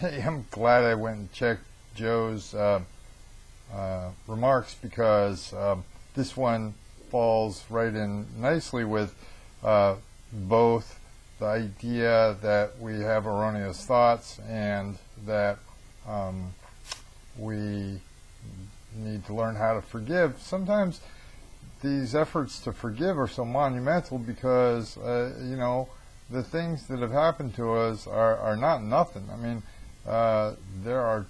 Hey, I'm glad I went and checked Joe's remarks because this one falls right in nicely with both the idea that we have erroneous thoughts and that we need to learn how to forgive. Sometimes these efforts to forgive are so monumental because, the things that have happened to us are not nothing. I mean, there are,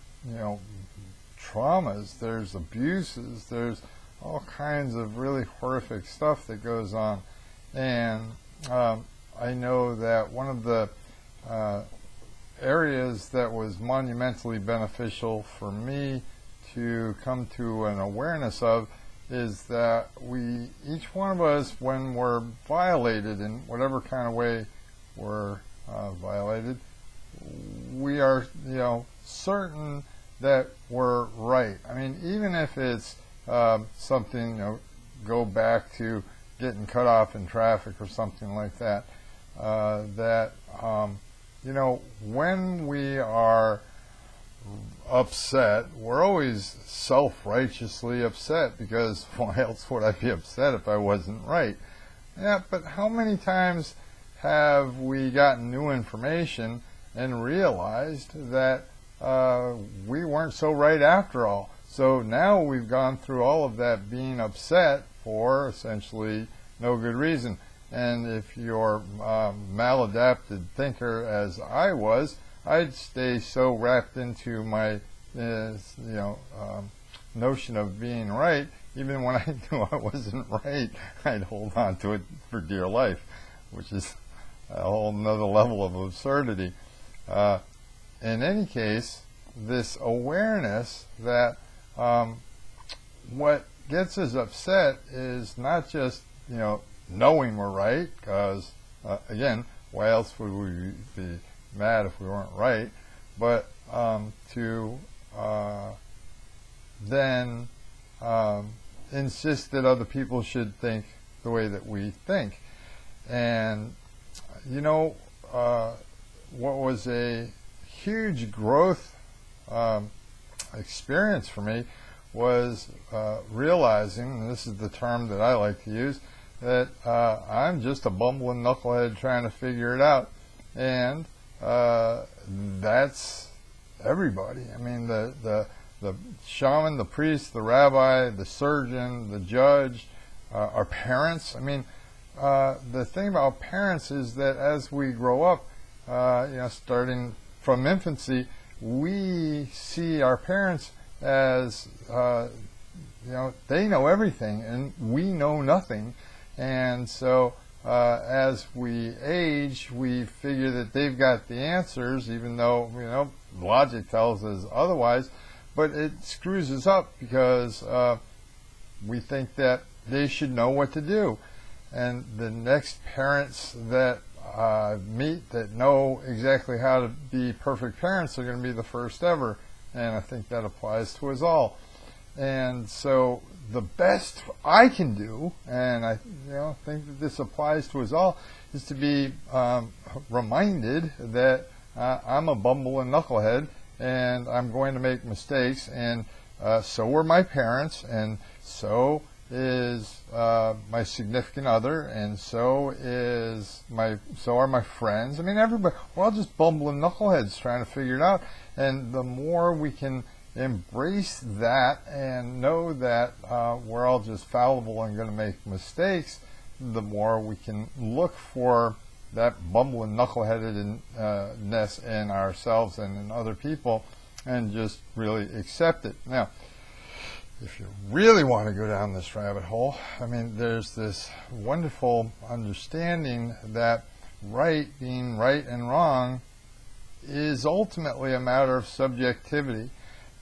traumas, there's abuses, there's all kinds of really horrific stuff that goes on. And I know that one of the areas that was monumentally beneficial for me to come to an awareness of is that each one of us, when we're violated in whatever kind of way we're violated, we are, certain that we're right. I mean, even if it's something, go back to getting cut off in traffic or something like that, when we are upset, we're always self-righteously upset because why else would I be upset if I wasn't right? Yeah, but how many times have we gotten new information and realized that we weren't so right after all? So now we've gone through all of that being upset for essentially no good reason. And if you're a maladapted thinker as I was, I'd stay so wrapped into my notion of being right, even when I knew I wasn't right, I'd hold on to it for dear life, which is a whole nother level of absurdity. In any case, this awareness that what gets us upset is not just knowing we're right, because again, why else would we be mad if we weren't right, but to then insist that other people should think the way that we think. And what was a huge growth experience for me was realizing, and this is the term that I like to use, that I'm just a bumbling knucklehead trying to figure it out. And that's everybody. I mean, the shaman, the priest, the rabbi, the surgeon, the judge, our parents. I mean, the thing about parents is that as we grow up, starting from infancy, we see our parents as, they know everything and we know nothing. And so as we age, we figure that they've got the answers, even though, logic tells us otherwise. But it screws us up because we think that they should know what to do. And the next parents that meet that know exactly how to be perfect parents are going to be the first ever. And I think that applies to us all. And so the best I can do, and I think that this applies to us all, is to be reminded that I'm a bumbling knucklehead and I'm going to make mistakes, and so were my parents, and so is my significant other, and so are my friends. I mean, everybody, we're all just bumbling knuckleheads trying to figure it out. And the more we can embrace that and know that we're all just fallible and going to make mistakes, the more we can look for that bumbling knuckleheadedness in ourselves and in other people and just really accept it. Now, if you really want to go down this rabbit hole, I mean, there's this wonderful understanding that being right and wrong is ultimately a matter of subjectivity.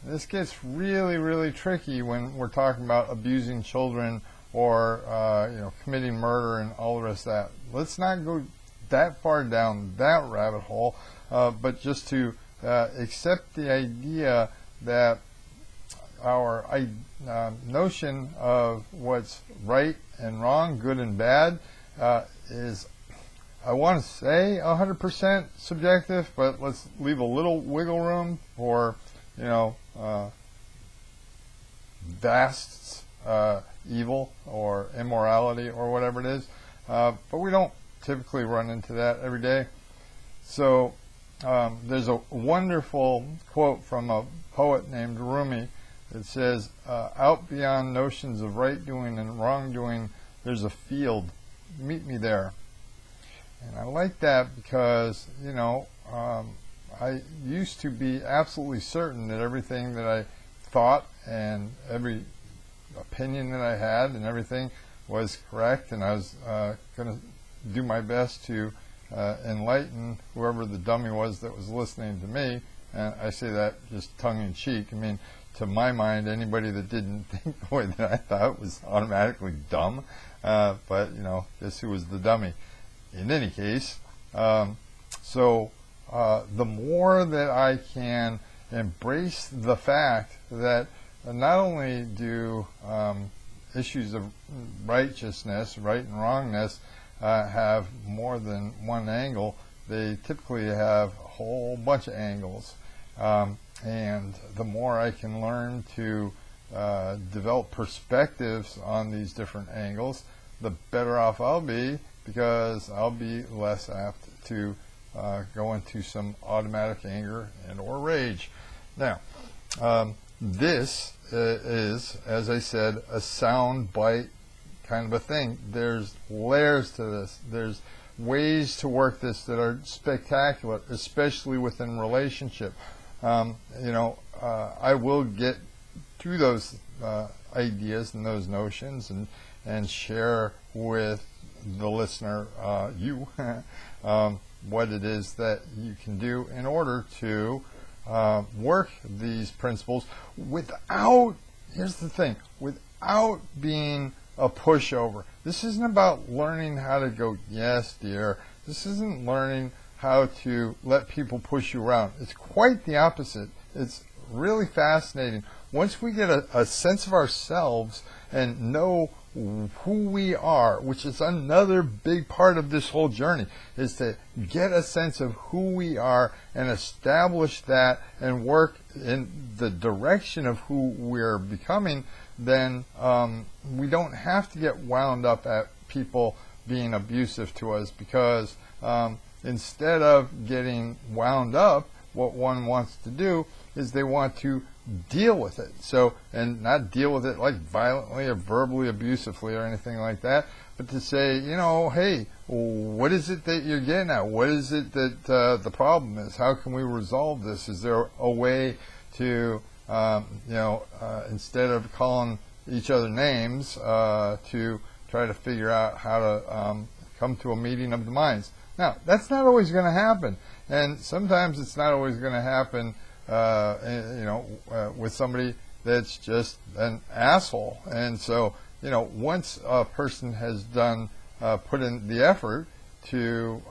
This gets really, really tricky when we're talking about abusing children or committing murder and all the rest of that. Let's not go that far down that rabbit hole, but just to accept the idea that our notion of what's right and wrong, good and bad, is I want to say 100% subjective, but let's leave a little wiggle room for, vast evil or immorality or whatever it is. But we don't typically run into that every day. So there's a wonderful quote from a poet named Rumi that says, out beyond notions of right doing and wrongdoing, there's a field. Meet me there. And I like that because, I used to be absolutely certain that everything that I thought and every opinion that I had and everything was correct, and I was going to do my best to enlighten whoever the dummy was that was listening to me. And I say that just tongue-in-cheek. I mean, to my mind, anybody that didn't think the way that I thought was automatically dumb. But, guess who was the dummy? In any case, the more that I can embrace the fact that not only do issues of righteousness, right and wrongness, have more than one angle, they typically have a whole bunch of angles. And the more I can learn to develop perspectives on these different angles, the better off I'll be, because I'll be less apt to go into some automatic anger and or rage. Now, this is, as I said, a sound bite kind of a thing. There's layers to this. There's ways to work this that are spectacular, especially within relationship. I will get to those ideas and those notions and share with the listener, you, what it is that you can do in order to work these principles without, here's the thing, without being a pushover. This isn't about learning how to go, yes, dear. This isn't learning how to let people push you around. It's quite the opposite. It's really fascinating. Once we get a sense of ourselves and know who we are, which is another big part of this whole journey, is to get a sense of who we are and establish that and work in the direction of who we're becoming, then we don't have to get wound up at people being abusive to us, because instead of getting wound up, what one wants to do is they want to deal with it. So, and not deal with it like violently or verbally abusively or anything like that, but to say, hey, what is it that you're getting at? What is it that the problem is? How can we resolve this? Is there a way to, instead of calling each other names, to try to figure out how to come to a meeting of the minds? Now, that's not always going to happen, and sometimes it's not always going to happen with somebody that's just an asshole. And so, once a person has put in the effort to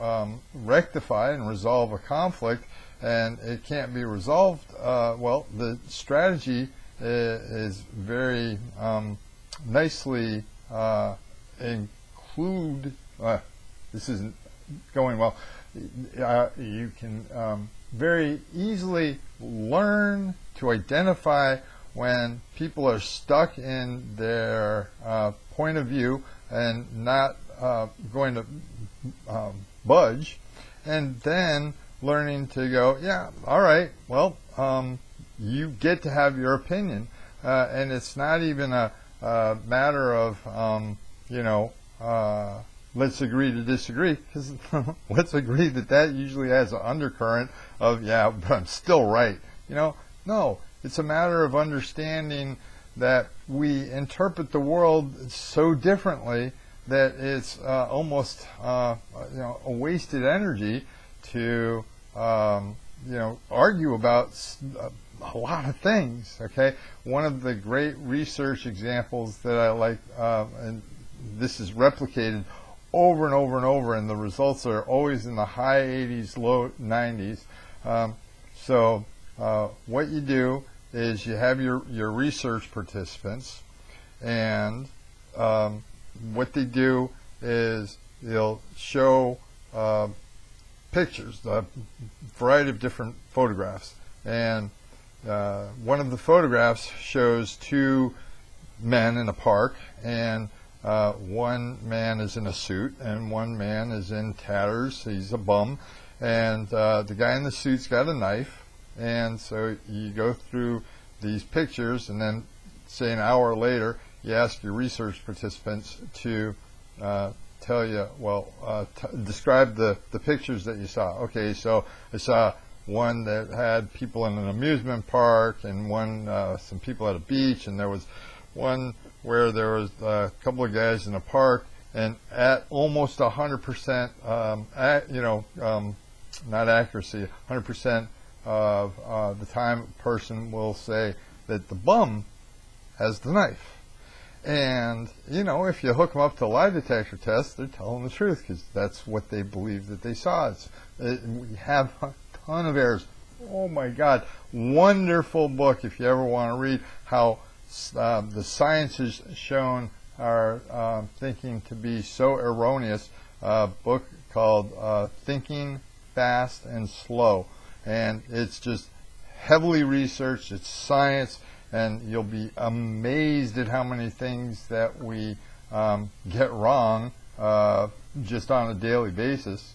rectify and resolve a conflict, and it can't be resolved, well, the strategy is very nicely this isn't going well. You can very easily learn to identify when people are stuck in their point of view and not going to budge, and then learning to go, yeah, all right, well, you get to have your opinion, and it's not even a matter of, let's agree to disagree, because let's agree that usually has an undercurrent of, yeah, but I'm still right. No, it's a matter of understanding that we interpret the world so differently that it's almost a wasted energy to argue about a lot of things. Okay, one of the great research examples that I like, and this is replicated over and over and over, and the results are always in the high 80s, low 90s. So what you do is you have your research participants, and what they do is they'll show pictures, a variety of different photographs. And one of the photographs shows two men in a park, and one man is in a suit and one man is in tatters. He's a bum, and the guy in the suit's got a knife. And so you go through these pictures, and then say an hour later you ask your research participants to tell you, well, describe the pictures that you saw. Okay, so I saw one that had people in an amusement park, and one some people at a beach, and there was one where there was a couple of guys in a park, and at almost 100%, not accuracy, 100% of the time a person will say that the bum has the knife. And, if you hook them up to a lie detector test, they're telling the truth, because that's what they believe that they saw. We have a ton of errors. Oh my God, wonderful book if you ever want to read how the science has shown our thinking to be so erroneous. A book called Thinking Fast and Slow. And it's just heavily researched, it's science, and you'll be amazed at how many things that we get wrong just on a daily basis.